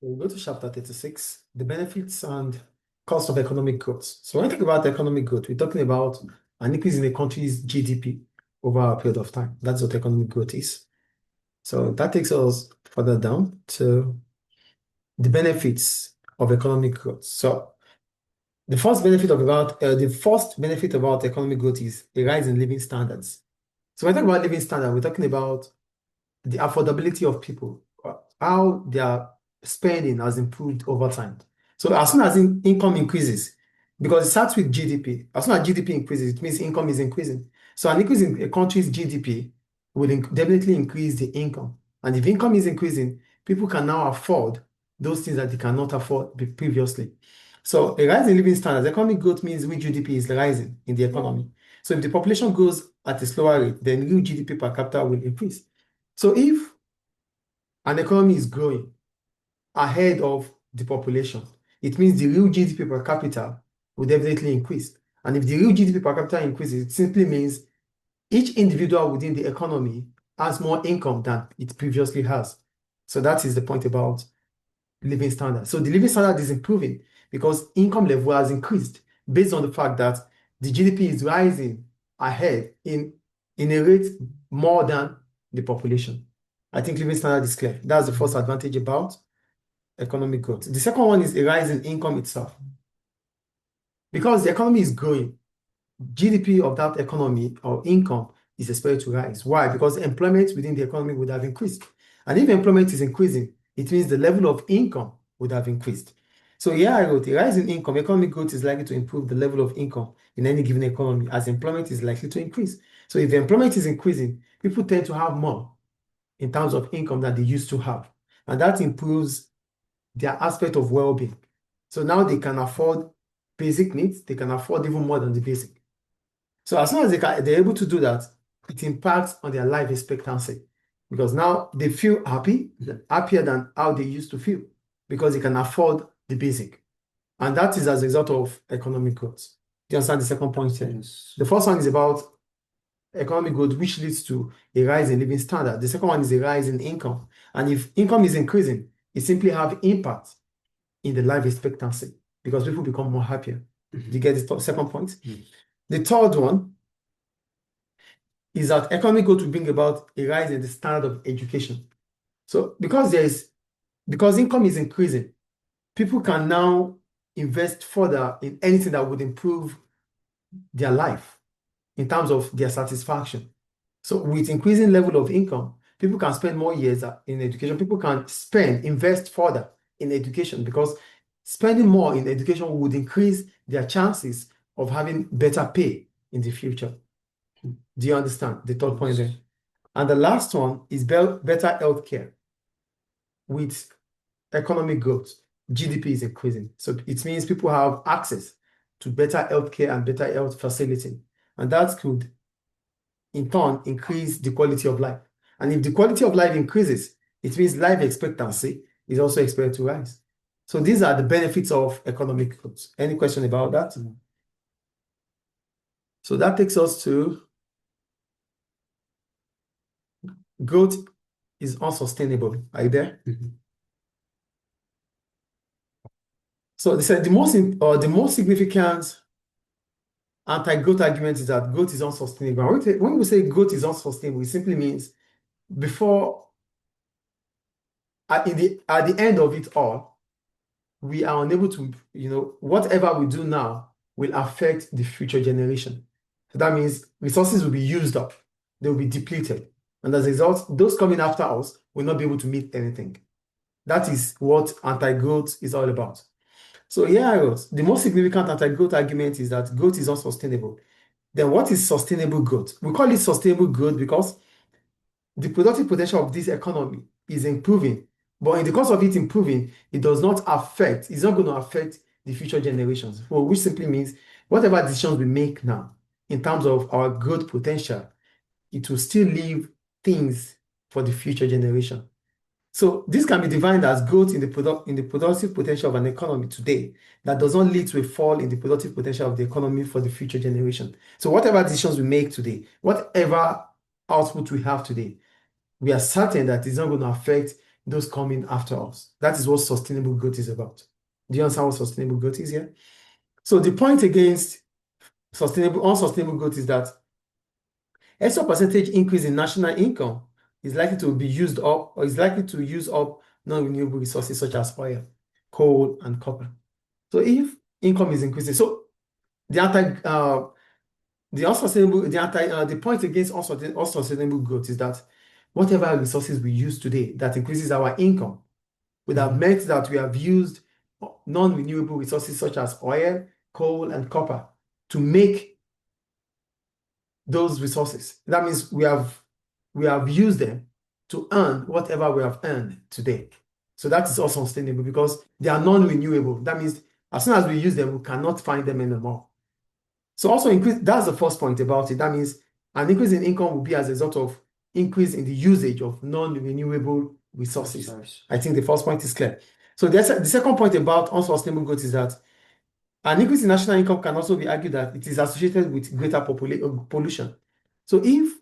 We'll go to chapter 36, the benefits and cost of economic growth. So when we talk about economic growth, we're talking about an increase in a country's GDP over a period of time. That's what economic growth is. So that takes us further down to the benefits of economic growth. So the first benefit about economic growth is a rise in living standards. So when we talk about living standard, we're talking about the affordability of people, how their spending has improved over time. So as soon as income increases, because it starts with GDP, as soon as GDP increases, it means income is increasing. So an increase in a country's GDP will definitely increase the income. And if income is increasing, people can now afford those things that they cannot afford previously. So a rise in living standards, economic growth means real GDP is rising in the economy. So if the population grows at a slower rate, then real GDP per capita will increase. So if an economy is growing ahead of the population, it means the real GDP per capita will definitely increase. And if the real GDP per capita increases, it simply means each individual within the economy has more income than it previously has. So that is the point about living standard. So the living standard is improving because income level has increased based on the fact that the GDP is rising ahead in a rate more than the population. I think living standard is clear. That's the first advantage about economic growth. The second one is a rise in income itself. Because the economy is growing, GDP of that economy or income is expected to rise. Why? Because employment within the economy would have increased. And if employment is increasing, it means the level of income would have increased. So here I wrote, a rise in income, economic growth is likely to improve the level of income in any given economy as employment is likely to increase. So if the employment is increasing, people tend to have more in terms of income that they used to have. And that improves their aspect of well-being. So now they can afford basic needs, they can afford even more than the basic. So as soon as they're able to do that, it impacts on their life expectancy because now they feel happier than how they used to feel because they can afford the basic. And that is as a result of economic growth. Do you understand the second point here? Yes. The first one is about economic growth, which leads to a rise in living standard. The second one is a rise in income. And if income is increasing, it simply have impact in the life expectancy because people become more happier. Do you get the second point? The third one is that economic growth will bring about a rise in the standard of education. So because income is increasing, people can now invest further in anything that would improve their life in terms of their satisfaction. So with increasing level of income, people can spend more years in education. People can invest further in education because spending more in education would increase their chances of having better pay in the future. Do you understand the third point there? And the last one is better healthcare. With economic growth, GDP is increasing. So it means people have access to better healthcare and better health facility. And that could, in turn, increase the quality of life. And if the quality of life increases, it means life expectancy is also expected to rise. So these are the benefits of economic growth. Any question about that? So that takes us to growth is unsustainable. Are you there? So they said the most significant anti-growth argument is that growth is unsustainable. When we say growth is unsustainable, it simply means at the end of it all, we are unable to, whatever we do now will affect the future generation. So that means resources will be used up, they will be depleted. And as a result, those coming after us will not be able to meet anything. That is what anti-growth is all about. So here I was. The most significant anti-growth argument is that growth is unsustainable. Then what is sustainable growth? We call it sustainable growth because the productive potential of this economy is improving. But in the course of it improving, it's not going to affect the future generations, which simply means whatever decisions we make now in terms of our growth potential, it will still leave things for the future generation. So this can be defined as growth in the productive potential of an economy today that does not lead to a fall in the productive potential of the economy for the future generation. So whatever decisions we make today, whatever output we have today, we are certain that it's not going to affect those coming after us. That is what sustainable growth is about. Do you understand what sustainable growth is here? So the point against unsustainable growth is that extra percentage increase in national income is likely to be used up or is likely to use up non-renewable resources such as oil, coal, and copper. So if income is increasing, so the point against unsustainable growth is that whatever resources we use today that increases our income would have meant that we have used non-renewable resources such as oil, coal, and copper to make those resources. That means we have used them to earn whatever we have earned today. So that is also sustainable because they are non-renewable. That means as soon as we use them, we cannot find them anymore. So also increase, that's the first point about it. That means an increase in income will be as a result of increase in the usage of non-renewable resources. I think the first point is clear. So the second point about unsustainable growth is that an increase in national income can also be argued that it is associated with greater pollution. So if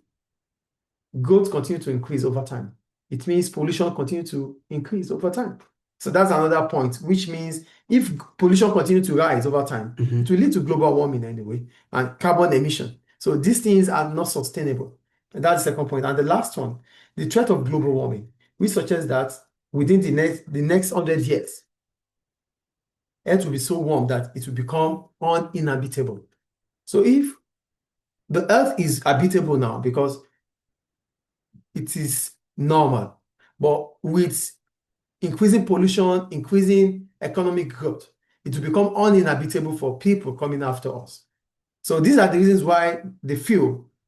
growth continues to increase over time, it means pollution continues to increase over time. So that's another point, which means if pollution continues to rise over time, it will lead to global warming anyway and carbon emission. So these things are not sustainable. And that's the second point. And the last one, the threat of global warming, which suggests that within the next 100 years, Earth will be so warm that it will become uninhabitable. So if the Earth is habitable now because it is normal, but with increasing pollution, increasing economic growth, it will become uninhabitable for people coming after us. So these are the reasons why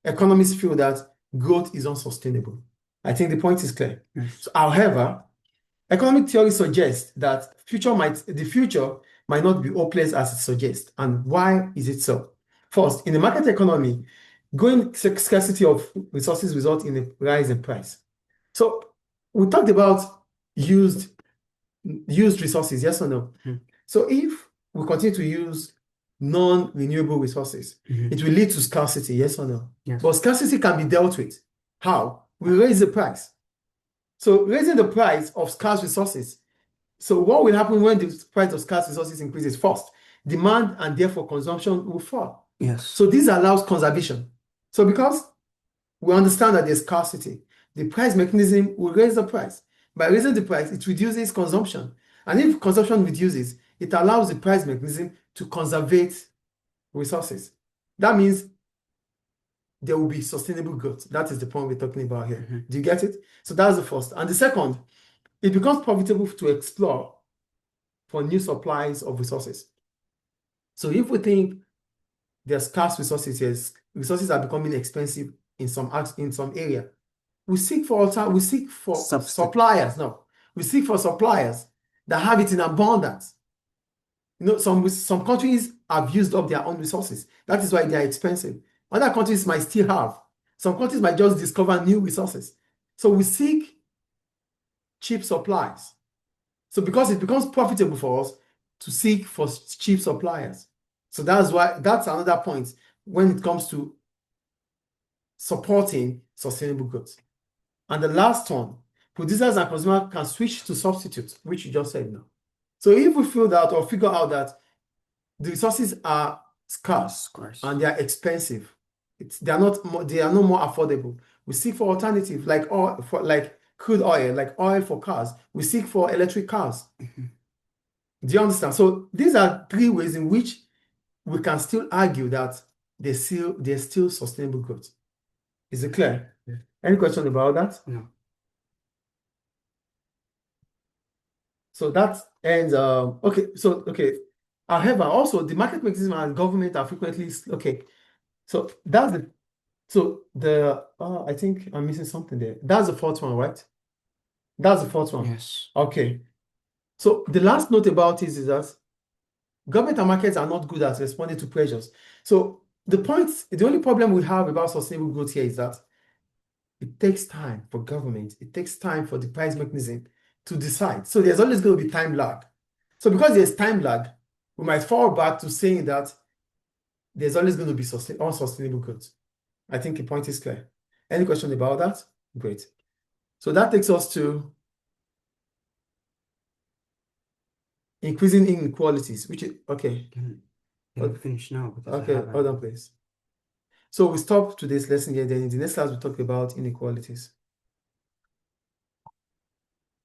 economists feel that growth is unsustainable. I think the point is clear. Yes. So, however, economic theory suggests that the future might not be hopeless as it suggests. And why is it so? First, in the market economy, growing scarcity of resources results in a rise in price. So we talked about used resources, yes or no? So if we continue to use non-renewable resources, it will lead to scarcity, yes or no? Yes. But scarcity can be dealt with. How? We raise the price. So raising the price of scarce resources. So what will happen when the price of scarce resources increases? First, demand and therefore consumption will fall. Yes. So this allows conservation. So because we understand that there's scarcity, the price mechanism will raise the price. By raising the price, it reduces consumption. And if consumption reduces, it allows the price mechanism to conserve resources. That means there will be sustainable growth. That is the point we're talking about here. Do you get it? So that's the first. And the second, it becomes profitable to explore for new supplies of resources. So if we think there's scarce resources, yes, resources are becoming expensive in some area, we seek for suppliers. No, we seek for suppliers that have it in abundance. Some countries have used up their own resources. That is why they are expensive. Other countries might still have. Some countries might just discover new resources. So we seek cheap supplies. So because it becomes profitable for us to seek for cheap suppliers. So that's another point when it comes to supporting sustainable growth. And the last one, producers and consumers can switch to substitutes, which you just said now. So if we feel that or figure out that the resources are scarce and they are expensive, they are no more affordable, we seek for alternatives like crude oil, like oil for cars. We seek for electric cars. Do you understand? So these are three ways in which we can still argue that there's still sustainable growth. Is it clear? Yeah. Any question about that? No. So that ends. Okay. However, also the market mechanism and government are frequently okay. So that's I think I'm missing something there. That's the fourth one, right? That's the fourth one. Yes. Okay. So the last note about it is that government and markets are not good at responding to pressures. So the only problem we have about sustainable growth here is that it takes time for government, it takes time for the price mechanism to decide. So there's always going to be time lag. So because there's time lag, we might fall back to saying that there's always going to be unsustainable growth. I think the point is clear. Any question about that? Great. So that takes us to Increasing inequalities, which is okay. Can we finish now? Because I Okay, have hold on, please. So we stop today's lesson here. Then in the next class, we talk about inequalities.